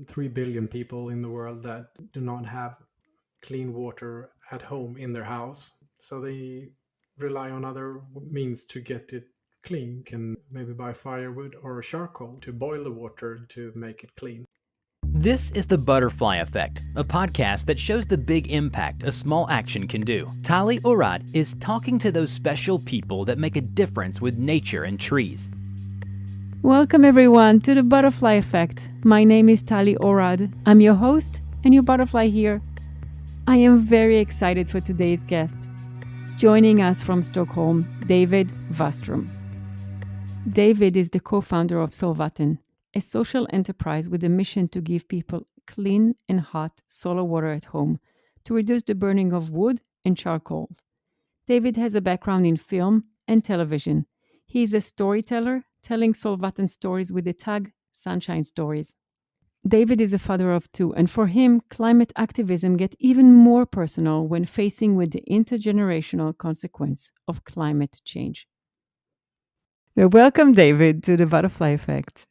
3 billion people in the world that do not have clean water at home in their house. So they rely on other means to get it clean. Can maybe buy firewood or charcoal to boil the water to make it clean. This is The Butterfly Effect, a podcast that shows the big impact a small action can do. Tali Orad is talking to those special people that make a difference with nature and trees. Welcome everyone to The Butterfly Effect. My name is Tali Orad. I'm your host and your butterfly here. I am very excited for today's guest. Joining us from Stockholm, David Wadström. David is the co-founder of Solvatten, a social enterprise with a mission to give people clean and hot solar water at home to reduce the burning of wood and charcoal. David has a background in film and television. He is a storyteller, telling Solvatten stories with the tag Sunshine Stories. David is a father of two, and for him, climate activism gets even more personal when facing with the intergenerational consequence of climate change. So welcome, David, to The Butterfly Effect.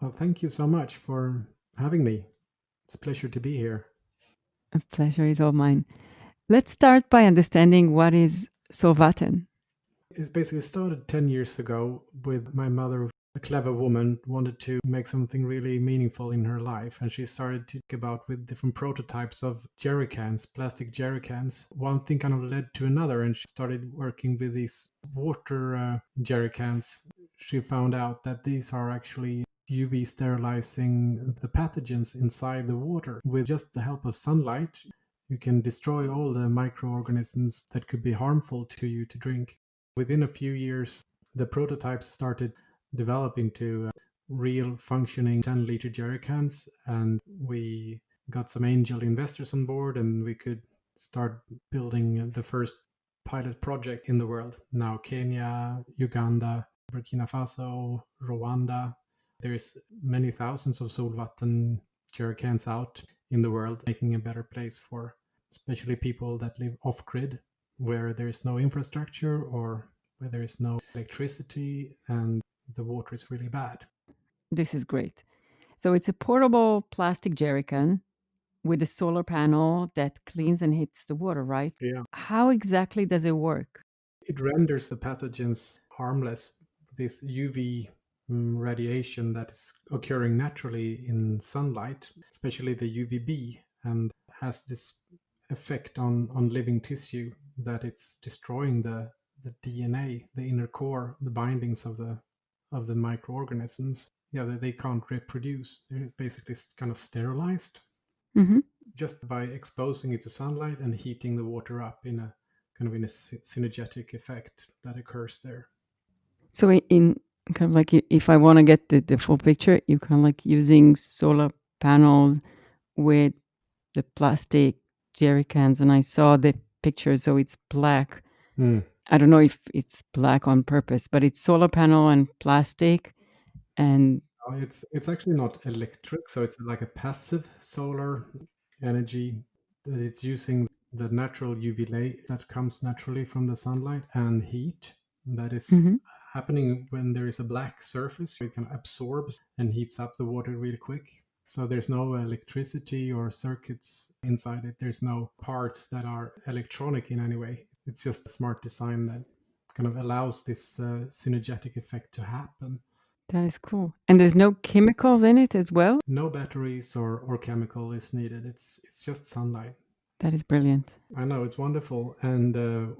Well, thank you so much for having me. It's a pleasure to be here. A pleasure is all mine. Let's start by understanding what is Solvatten. It basically started 10 years ago with my mother, a clever woman, wanted to make something really meaningful in her life. And she started to think about with different prototypes of jerry cans, plastic jerry cans. One thing kind of led to another, and she started working with these water jerry cans. She found out that these are actually UV sterilizing the pathogens inside the water. With just the help of sunlight, you can destroy all the microorganisms that could be harmful to you to drink. Within a few years, the prototypes started developing to real functioning 10-liter jerry cans, and we got some angel investors on board, and we could start building the first pilot project in the world. Now Kenya, Uganda, Burkina Faso, Rwanda. There's many thousands of Solvatten jerry cans out in the world, making a better place for especially people that live off-grid, where there is no infrastructure or where there is no electricity and the water is really bad. This is great. So it's a portable plastic jerry can with a solar panel that cleans and heats the water, right? Yeah. How exactly does it work? It renders the pathogens harmless. This UV radiation that is occurring naturally in sunlight, especially the UVB, and has this effect on living tissue that it's destroying the DNA, the inner core, the bindings of the microorganisms. Yeah, they can't reproduce. They're basically kind of sterilized Mm-hmm. just by exposing it to sunlight and heating the water up in a kind of in a synergetic effect that occurs there. So in kind of like if I want to get the full picture, you kind of like using solar panels with the plastic jerry cans, and I saw the picture, so it's black. I don't know if it's black on purpose, but it's solar panel and plastic, and It's actually not electric, so it's like a passive solar energy that it's using the natural UV light that comes naturally from the sunlight and heat that is Mhm. happening when there is a black surface. It can absorb and heats up the water really quick. So there's no electricity or circuits inside it. There's no parts that are electronic in any way. It's just a smart design that kind of allows this synergetic effect to happen. That is cool. And there's no chemicals in it as well? No batteries or chemical is needed. It's just sunlight. That is brilliant. I know, it's wonderful. And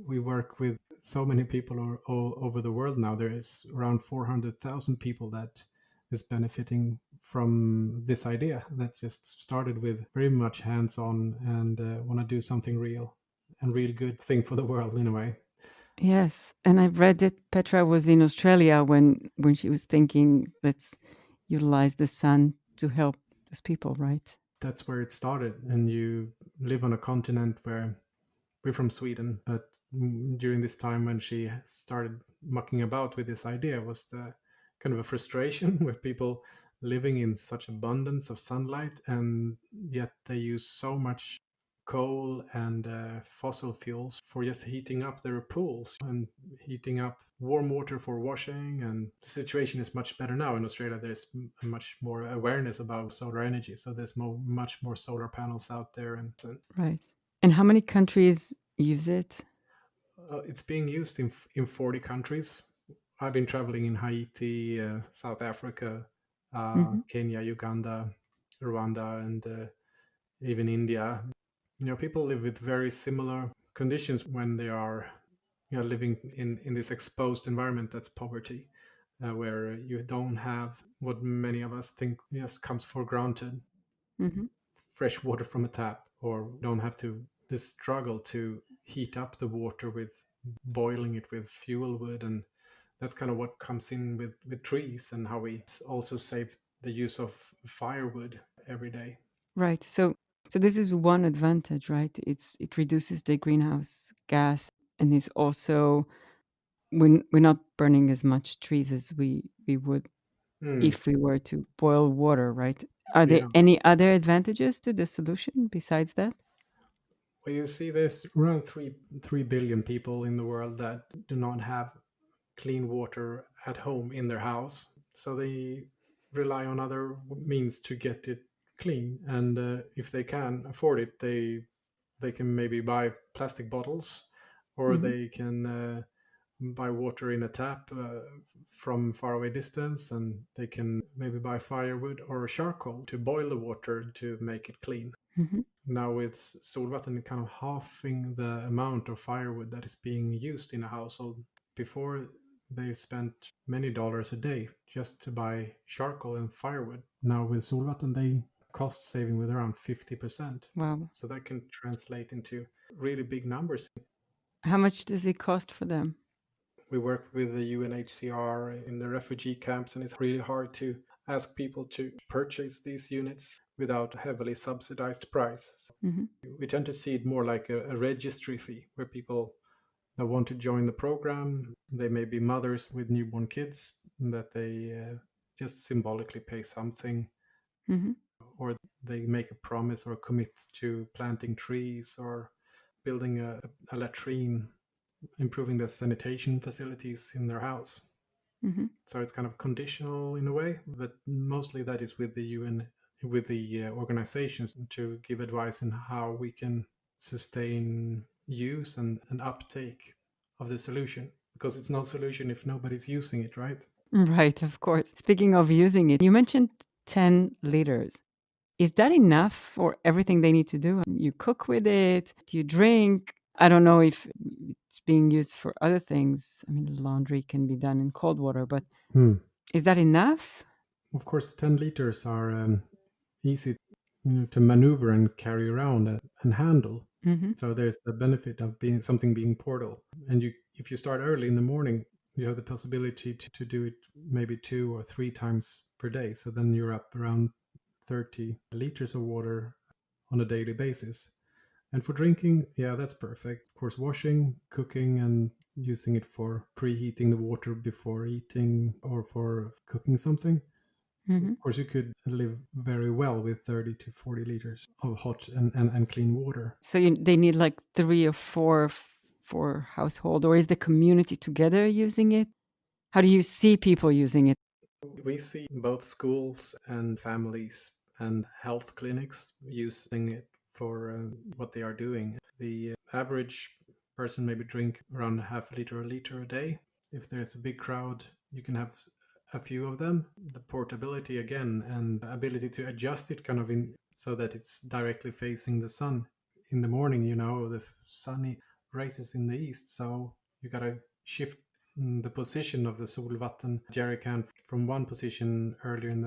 we work with so many people all over the world now. There is around 400,000 people that is benefiting from this idea that just started with very much hands-on and want to do something real and real good thing for the world in a way. Yes. And I've read that Petra was in Australia when she was thinking, let's utilize the sun to help those people, right? That's where it started. And you live on a continent where we're from Sweden, but during this time when she started mucking about with this idea was the kind of a frustration with people living in such abundance of sunlight, and yet they use so much coal and fossil fuels for just heating up their pools and heating up warm water for washing. And the situation is much better now in Australia. There's much more awareness about solar energy, so there's much more solar panels out there. And Right. And how many countries use it? it's being used in 40 countries. I've been traveling in Haiti, South Africa, Hmm. Kenya, Uganda, Rwanda, and even India. People live with very similar conditions when they are living in this exposed environment that's poverty, where you don't have what many of us think just comes for granted, Hmm. fresh water from a tap, or don't have to this struggle to heat up the water with boiling it with fuel wood. And that's kind of what comes in with trees, and how we also save the use of firewood every day. Right. So this is one advantage, right? It reduces the greenhouse gas, and it's also we're not burning as much trees as we would Hmm. if we were to boil water, right? Are there Yeah. any other advantages to the solution besides that? Well, you see, there's around 3 billion people in the world that do not have clean water at home in their house, so they rely on other means to get it clean. And if they can afford it, they can maybe buy plastic bottles, or Hmm. they can buy water in a tap from far away distance, and they can maybe buy firewood or charcoal to boil the water to make it clean. Hmm. Now with Solvatten kind of halving the amount of firewood that is being used in a household. Before, they spent many dollars a day just to buy charcoal and firewood. Now with Solvatten, they cost saving with around 50%. Wow. So that can translate into really big numbers. How much does it cost for them? We work with the UNHCR in the refugee camps, and it's really hard to ask people to purchase these units without a heavily subsidized price. Hmm. We tend to see it more like a registry fee, where people that want to join the program, they may be mothers with newborn kids, that they just symbolically pay something, Hmm. or they make a promise or commit to planting trees or building a latrine, improving the sanitation facilities in their house. Hmm. So it's kind of conditional in a way, but mostly that is with the UN, with the organizations, to give advice on how we can sustain use and uptake of the solution, because it's no solution if nobody's using it, right? Right, of course. Speaking of using it, you mentioned 10 liters. Is that enough for everything they need to do? You cook with it, do you drink? I don't know if it's being used for other things. I mean, laundry can be done in cold water, but Hmm. is that enough? Of course, 10 liters are easy, to maneuver and carry around and handle. Hmm. So there's the benefit of being portable. And if you start early in the morning, you have the possibility to do it maybe 2 or 3 times per day. So then you're up around 30 liters of water on a daily basis. And for drinking, yeah, that's perfect. Of course, washing, cooking, and using it for preheating the water before eating or for cooking something. Hmm. Of course, you could live very well with 30 to 40 liters of hot and clean water. So they need like 3 or 4 for household, or is the community together using it? How do you see people using it? We see both schools and families and health clinics using it for what they are doing. The average person maybe drink around a half liter or a liter a day. If there's a big crowd, you can have a few of them. The portability again, and ability to adjust it kind of in so that it's directly facing the sun. In the morning, the sun rises in the east, so you gotta shift the position of the Solvatten jerry can from one position earlier in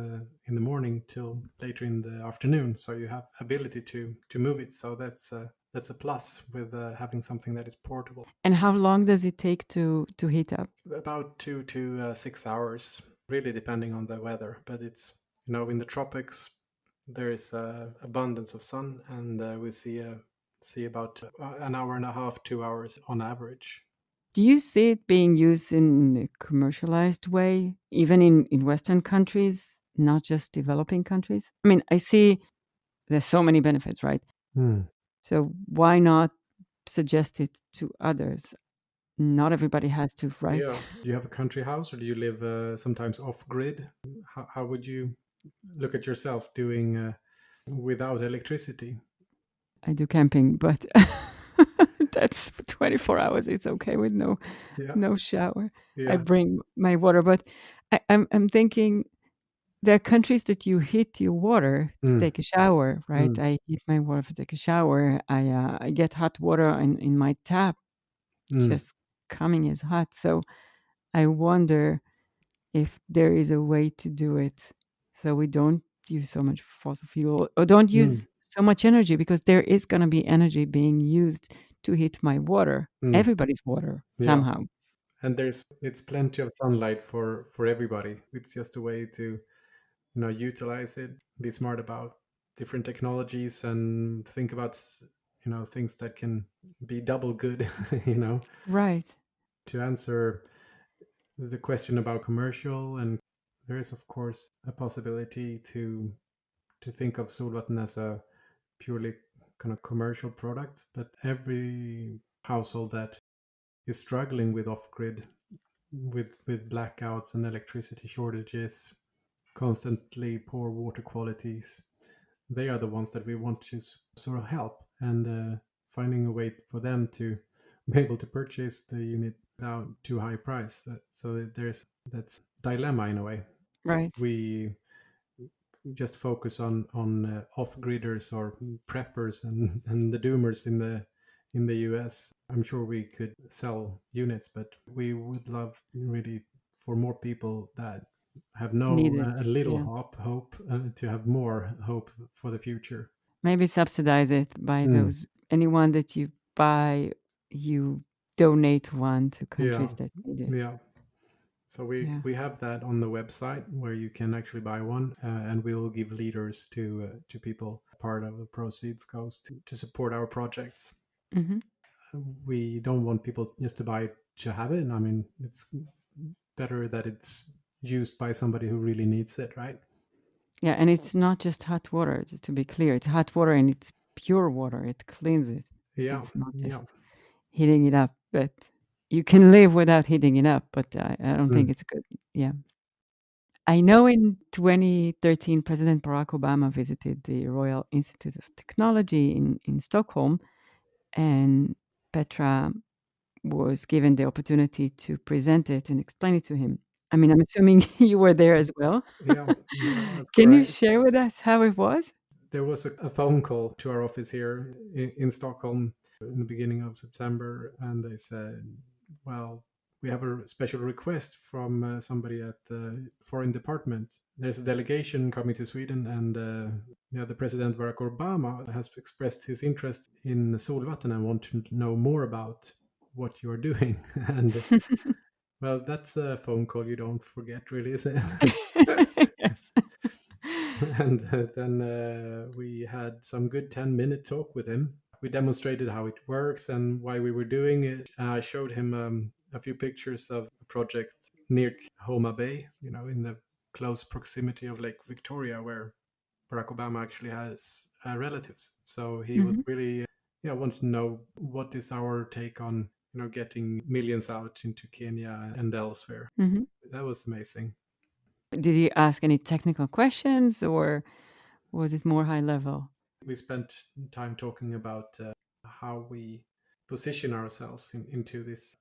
the morning till later in the afternoon. So you have ability to move it. So that's a plus with having something that is portable. And how long does it take to heat up? About 2 to 6 hours, really depending on the weather. But it's in the tropics there is abundance of sun, and we see about an hour and a half, 2 hours on average. Do you see it being used in a commercialized way, even in Western countries, not just developing countries? I mean, I see there's so many benefits, right? Hmm. So why not suggest it to others? Not everybody has to, right? Yeah. Do you have a country house, or do you live sometimes off grid? How would you look at yourself doing without electricity? I do camping, but that's 24 hours. It's okay with Yeah. no shower. I Yeah. bring my water, but I'm thinking there are countries that you heat your water to Mm. take a shower, right? Mm. I heat my water to take a shower. I get hot water in my tap, Mm. just coming as hot. So I wonder if there is a way to do it so we don't use so much fossil fuel or don't Mm. use so much energy, because there is going to be energy being used to heat my water, Mm. everybody's water Yeah. somehow. And it's plenty of sunlight for everybody. It's just a way to utilize it, be smart about different technologies, and think about things that can be double good. you know Right. to answer the question about commercial, and there is of course a possibility to think of Solvatten as a purely kind of commercial product, but every household that is struggling with off-grid, with blackouts and electricity shortages, constantly poor water qualities, they are the ones that we want to sort of help, and finding a way for them to be able to purchase the unit without too high price. So there's that's dilemma in a way. Right. We just focus on off-gridders or preppers and the doomers in the US. I'm sure we could sell units, but we would love really for more people that have Need no it. a little Yeah. hope to have more hope for the future. Maybe subsidize it by Mm. those, anyone that you buy, you donate one to Yeah, countries that need it. yeah. So we Yeah. we have that on the website where you can actually buy one, and we'll give leaders to people. Part of the proceeds goes to support our projects. Hmm. We don't want people just to buy it to have it. I mean, it's better that it's used by somebody who really needs it, right? Yeah, and it's not just hot water, to be clear. It's hot water and it's pure water. It cleans it. Yeah, It's not yeah. just heating it up. But you can live without heating it up, but I don't think Mm. it's good. Yeah. I know in 2013, President Barack Obama visited the Royal Institute of Technology in Stockholm, and Petra was given the opportunity to present it and explain it to him. I mean, I'm assuming you were there as well. Yeah, yeah, that's Can you correct. share with us how it was? There was a phone call to our office here in Stockholm in the beginning of September, and they said, "Well, we have a special request from somebody at the foreign department. There's a delegation coming to Sweden, and the President Barack Obama has expressed his interest in Solvatten and want to know more about what you are doing." And well, that's a phone call you don't forget, really, is it? Yes. And then we had some good 10-minute talk with him. We demonstrated how it works and why we were doing it. I showed him a few pictures of a project near Homa Bay, in the close proximity of Lake Victoria, where Barack Obama actually has relatives. So he was Mhm, really, wanted to know what is our take on, getting millions out into Kenya and elsewhere. mhm. That was amazing. Did he ask any technical questions, or was it more high level? We spent time talking about how we position ourselves into this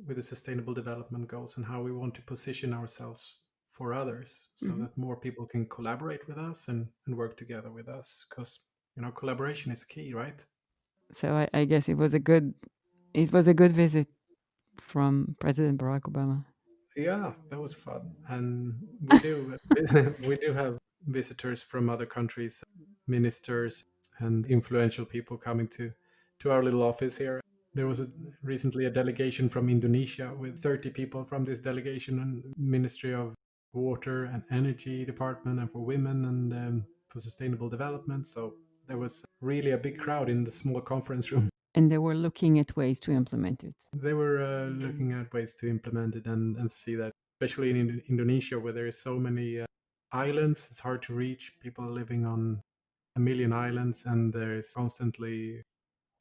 with the sustainable development goals, and how we want to position ourselves for others so Mhm. that more people can collaborate with us and work together with us, because collaboration is key, right? So I guess it was a good visit from President Barack Obama. Yeah, that was fun. And we do we do have visitors from other countries, ministers and influential people coming to our little office here. There was recently a delegation from Indonesia with 30 people from this delegation, and Ministry of Water and Energy Department, and for women, and for sustainable development. So there was really a big crowd in the small conference room. And they were looking at ways to implement it. They were looking at ways to implement it, and see that, especially in Indonesia, where there is so many islands, it's hard to reach. People living on a million islands, and there is constantly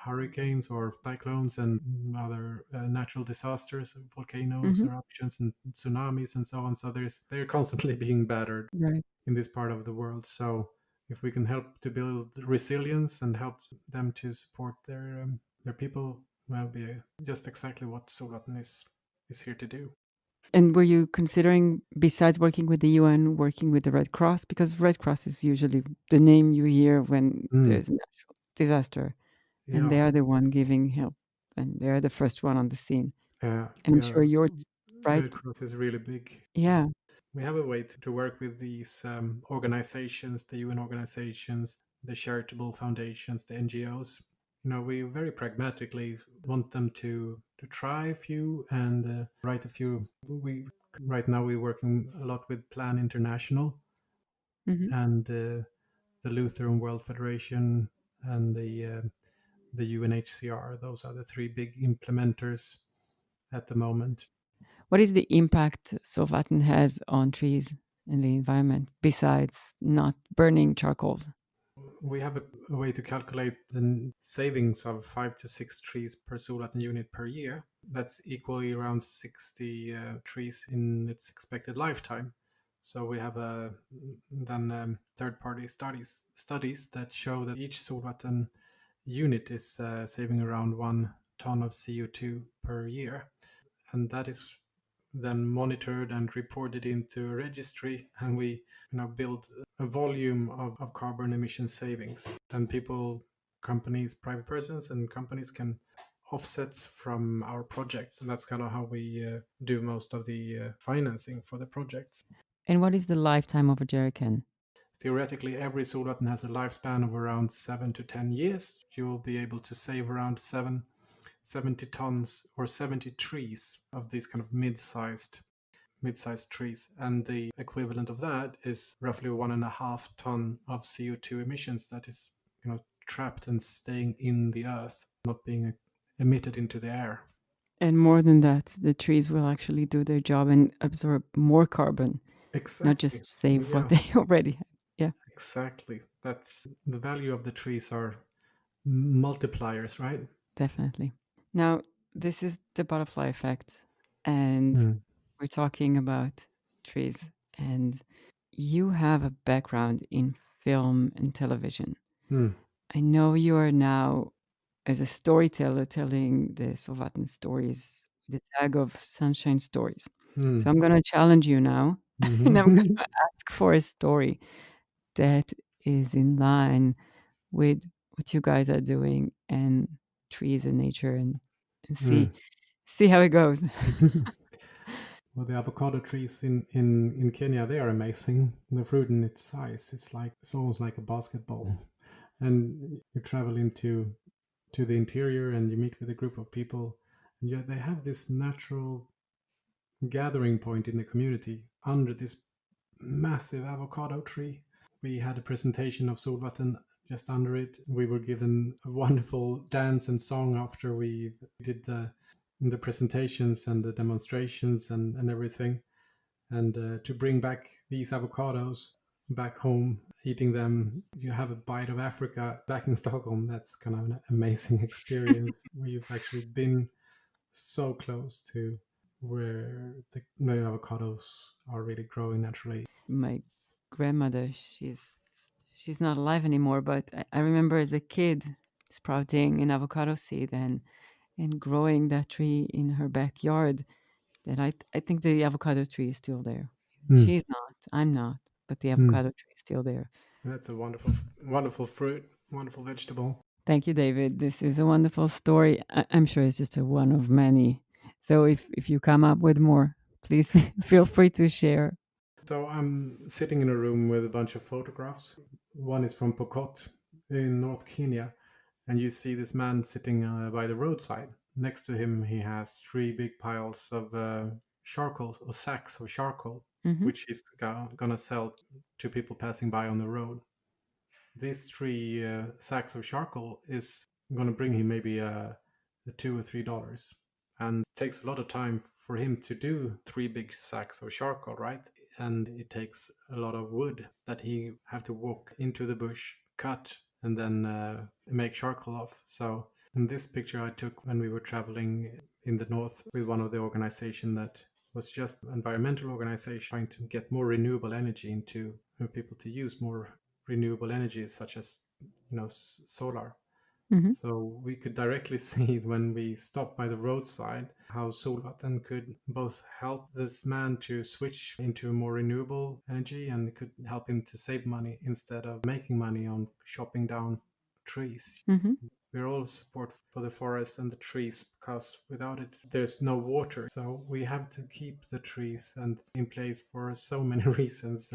hurricanes or cyclones and other natural disasters, volcanoes, Hmm. eruptions, and tsunamis, and so on. So they're constantly being battered Right. in this part of the world. So if we can help to build resilience and help them to support their people, well, be just exactly what Solvatten is here to do. And were you considering, besides working with the UN, working with the Red Cross? Because Red Cross is usually the name you hear when Mm, there's a natural disaster, and yeah, they are the one giving help, and they are the first one on the scene. And I'm yeah. sure you're right. Red Cross is really big. Yeah. We have a way to work with these organizations, the UN organizations, the charitable foundations, the NGOs. We very pragmatically want them to try a few and write a few. We right now we're working a lot with Plan International Hmm. and the Lutheran World Federation and the UNHCR. Those are the three big implementers at the moment. What is the impact Solvatten has on trees and the environment besides not burning charcoal? We have a way to calculate the savings of 5 to 6 trees per Solvatten unit per year. That's equally around 60 trees in its expected lifetime. So we have done third-party studies that show that each Solvatten unit is saving around 1 ton of CO2 per year, and that is then monitored and reported into a registry, and we build a volume of carbon emission savings, and companies, private persons and companies can offsets from our projects, and that's kind of how we do most of the financing for the projects. And what is the lifetime of a jerry can? Theoretically, every Solvatten has a lifespan of around 7 to 10 years. You will be able to save around 70 tons or 70 trees of these kind of mid-sized trees, and the equivalent of that is roughly 1.5 ton of CO2 emissions that is trapped and staying in the earth, not being emitted into the air. And more than that, the trees will actually do their job and absorb more carbon, not Exactly. just save what Yeah, they already have. Yeah, exactly. That's the value of the trees are multipliers, right? definitely. Now, this is the butterfly effect, and Mm. we're talking about trees. And you have a background in film and television. Mm. I know you are now, as a storyteller, telling the Solvatten stories, the tag of Sunshine Stories. So Mm. I'm going to challenge you now, and I'm going Mhm. to ask for a story that is in line with what you guys are doing and trees and nature, and Mm. see how it goes. Well, the avocado trees in Kenya, they are amazing. The fruit in its size, it's almost like a basketball. And you travel to the interior and you meet with a group of people, and yet they have this natural gathering point in the community under this massive avocado tree. We had a presentation of Solvatten just under it. We were given a wonderful dance and song after we did the presentations and the demonstrations and everything. And to bring back these avocados back home, eating them, you have a bite of Africa back in Stockholm. That's kind of an amazing experience. We've actually been so close to where the avocados are really growing naturally. My grandmother, she's not alive anymore, but I remember as a kid sprouting an avocado seed and growing that tree in her backyard. That I think the avocado tree is still there. Mm, She's not, I'm not, but the mm. avocado tree is still there. That's a wonderful fruit, wonderful vegetable. Thank you, David. This is a wonderful story. I'm sure it's just a one of many. So if you come up with more, please feel free to share. So I'm sitting in a room with a bunch of photographs. One is from Pokot in North Kenya, and you see this man sitting by the roadside. Next to him, he has three big piles of charcoal or sacks of charcoal, Hmm. which he's gonna sell to people passing by on the road. These three sacks of charcoal is gonna bring him maybe $2 or $3, and it takes a lot of time for him to do three big sacks of charcoal, right? And it takes a lot of wood that he have to walk into the bush, cut, and then make charcoal of. So in this picture I took when we were traveling in the north with one of the organization that was just an environmental organization trying to get more renewable energy into people to use more renewable energies such as solar. Mm-hmm. So we could directly see when we stopped by the roadside how Solvatten could both help this man to switch into more renewable energy and it could help him to save money instead of making money on chopping down trees. Mm-hmm. We're all support for the forest and the trees because without it there's no water. So we have to keep the trees and in place for so many reasons,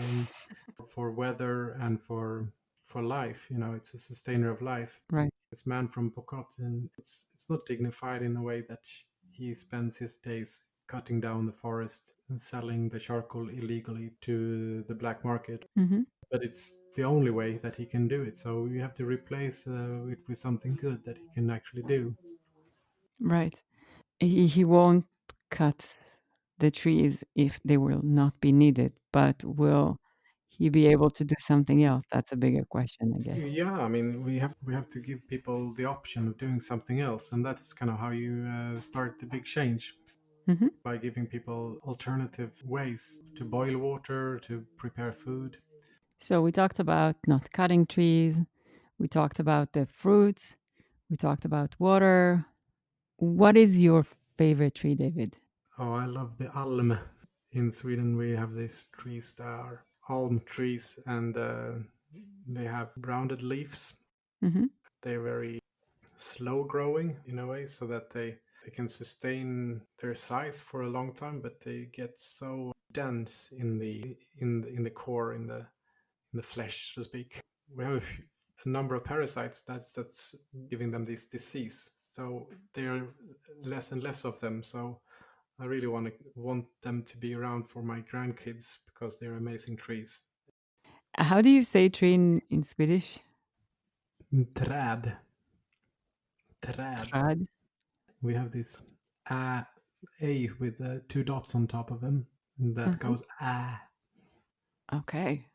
for weather and for life. It's a sustainer of life. Right. This man from Pokot, and it's not dignified in a way that he spends his days cutting down the forest and selling the charcoal illegally to the black market. Mm-hmm. But it's the only way that he can do it. So you have to replace it with something good that he can actually do. Right. He won't cut the trees if they will not be needed, but will he be able to do something else? That's a bigger question, I guess. Yeah, I mean, we have to give people the option of doing something else, and that's kind of how you start the big change. Mm-hmm. By giving people alternative ways to boil water, to prepare food. So we talked about not cutting trees. We talked about the fruits. We talked about water. What is your favorite tree, David? Oh, I love the alm. In Sweden, we have these trees that are alm trees, and they have rounded leaves. Mm-hmm. They're very slow growing in a way, so that they can sustain their size for a long time, but they get so dense in the core, in the flesh, so to speak. We have a number of parasites that's giving them this disease. So there are less and less of them. So I really want them to be around for my grandkids because they're amazing trees. How do you say tree in Swedish? Träd. Träd. Träd. We have this a with two dots on top of them, and that goes ah. Okay.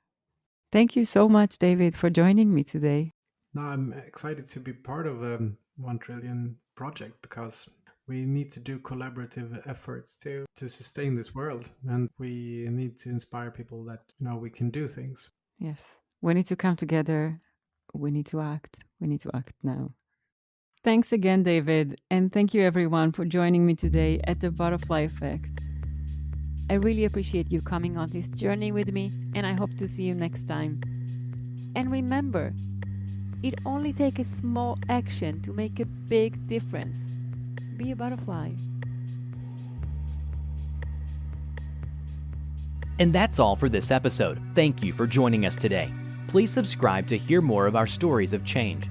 Thank you so much, David, for joining me today. Now I'm excited to be part of a 1 trillion project because we need to do collaborative efforts to sustain this world, and we need to inspire people that we can do things. Yes. We need to come together. We need to act. We need to act now. Thanks again, David. And thank you, everyone, for joining me today at the Butterfly Effect. I really appreciate you coming on this journey with me, and I hope to see you next time. And remember, it only takes a small action to make a big difference. Be a butterfly. And that's all for this episode. Thank you for joining us today. Please subscribe to hear more of our stories of change.